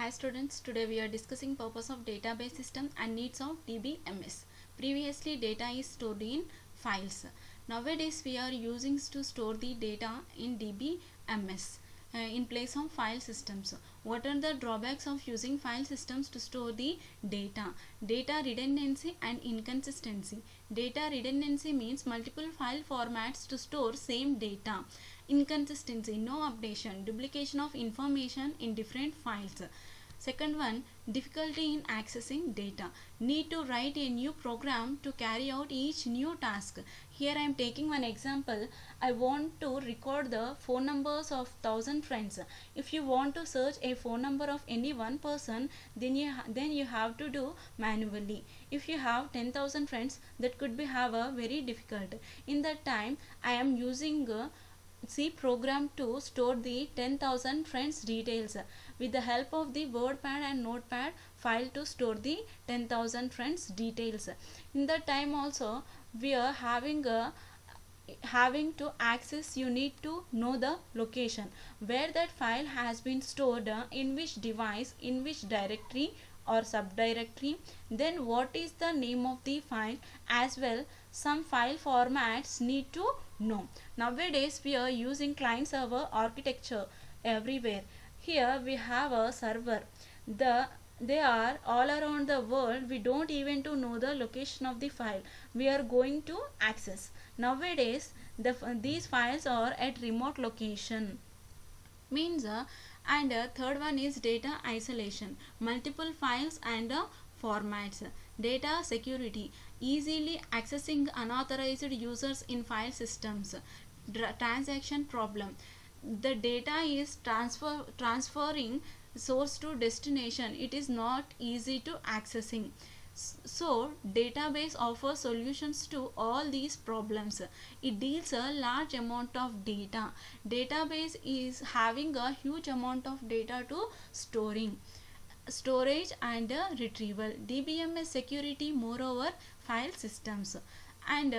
Hi students, today we are discussing purpose of database system and needs of DBMS. Previously data is stored in files. Nowadays we are using to store the data in DBMS in place of file systems. What are the drawbacks of using file systems to store the data? Data redundancy and inconsistency. Data redundancy means multiple file formats to store same data. Inconsistency, no updation, duplication of information in different files. Second one, difficulty in accessing data. Need to write a new program to carry out each new task. Here I am taking one example. I want to record the phone numbers of 1000 friends. If you want to search a phone number of any one person, then you have to do manually. If you have 10,000 friends, that could be have a very difficult. In that time, I am using C program to store the 10,000 friends details with the help of the WordPad and Notepad file to store the 10,000 friends details. In that time also we are having to access, you need to know the location where that file has been stored, in which device, in which directory or subdirectory, then what is the name of the file, as well some file formats need to know. Nowadays we are using client server architecture everywhere. Here we have a server, they are all around the world. We don't even to know the location of the file we are going to access. Nowadays these files are at remote location means and third one is data isolation, multiple files and formats. Data security, easily accessing unauthorized users in file systems. Transaction problem, the data is transferring source to destination, it is not easy to accessing. So database offers solutions to all these problems. It deals a large amount of data. Database is having a huge amount of data to storage and retrieval. DBMS security, moreover file systems. And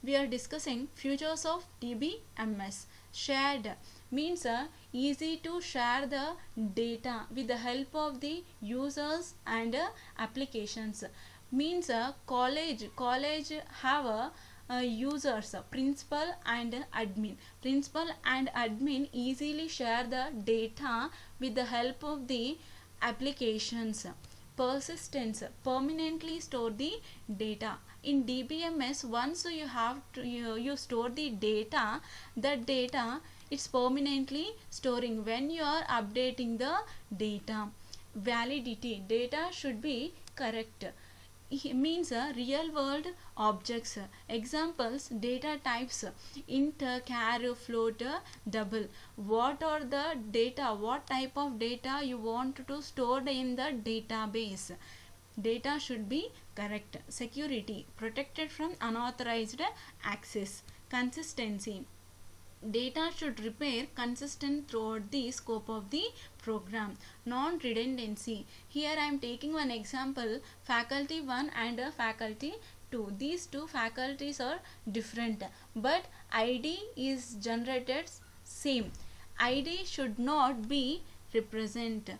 we are discussing features of DBMS. Shared means easy to share the data with the help of the users and applications. Means college have users, principal and admin easily share the data with the help of the applications. Persistence, permanently store the data. In DBMS, once you have to, you store the data, that data it's permanently storing when you are updating the data. Validity, data should be correct. It means real world objects. Examples, data types, int, char, float, double. What are the data, what type of data you want to store in the database? Data should be correct. Security, protected from unauthorized access. Consistency, data should remain consistent throughout the scope of the program. Non-redundancy, here I am taking one example, faculty 1 and faculty 2. These two faculties are different, but id is generated same. Id should not be represent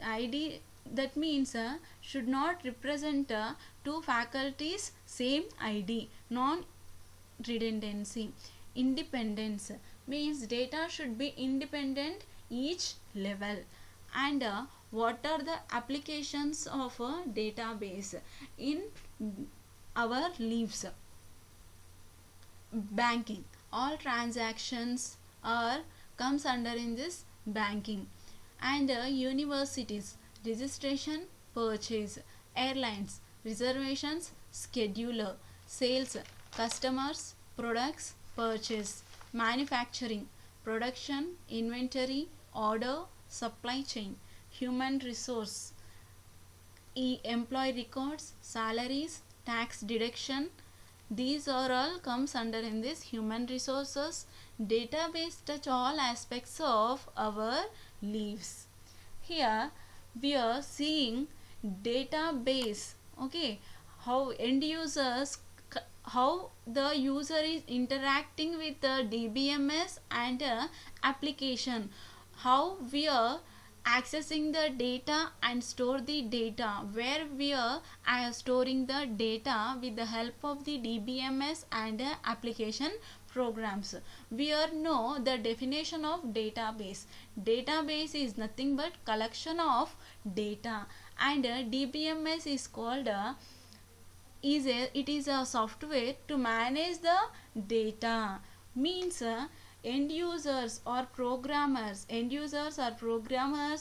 id, that means should not represent two faculties same id. Non redundancy. Independence means data should be independent each level. And what are the applications of a database in our lives? Banking, all transactions are comes under in this banking. And universities, registration, purchase. Airlines, reservations, scheduler. Sales, customers, products, purchase. Manufacturing, production, inventory, order, supply chain. Human resource, employee records, salaries, tax deduction. These are all comes under in this human resources. Database touch all aspects of our lives. Here we are seeing database, okay, how end users, how the user is interacting with the DBMS and application, how we are accessing the data and store the data, where we are storing the data with the help of the DBMS and application programs. We are know the definition of database. Database is nothing but collection of data, and DBMS is called it is a software to manage the data. Means end users or programmers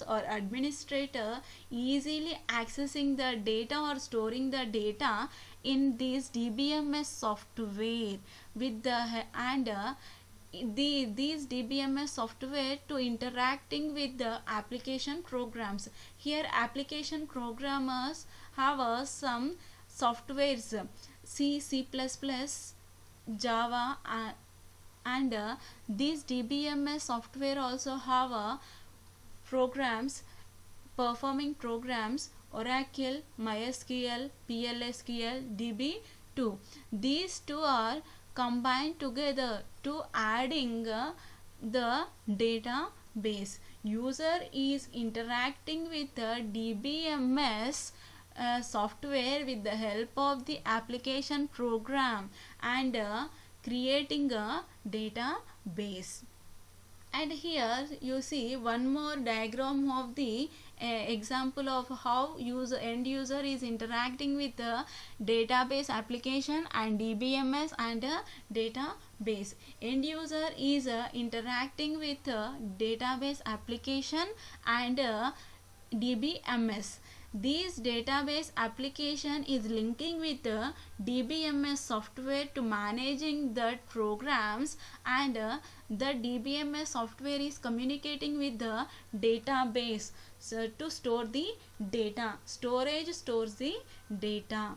or administrator easily accessing the data or storing the data in this DBMS software with the these DBMS software to interacting with the application programs. Here application programmers have some softwares, C++, Java, and these DBMS software also have programs, performing programs, Oracle, MySQL, PLSQL, DB2. These two are combined together to adding the database. User is interacting with the DBMS software with the help of the application program and creating a database. And here you see one more diagram of the example of how end user is interacting with the database application and DBMS and database. End user is interacting with database application and DBMS. This database application is linking with the DBMS software to managing the programs, and the DBMS software is communicating with the database to store the data. Storage stores the data.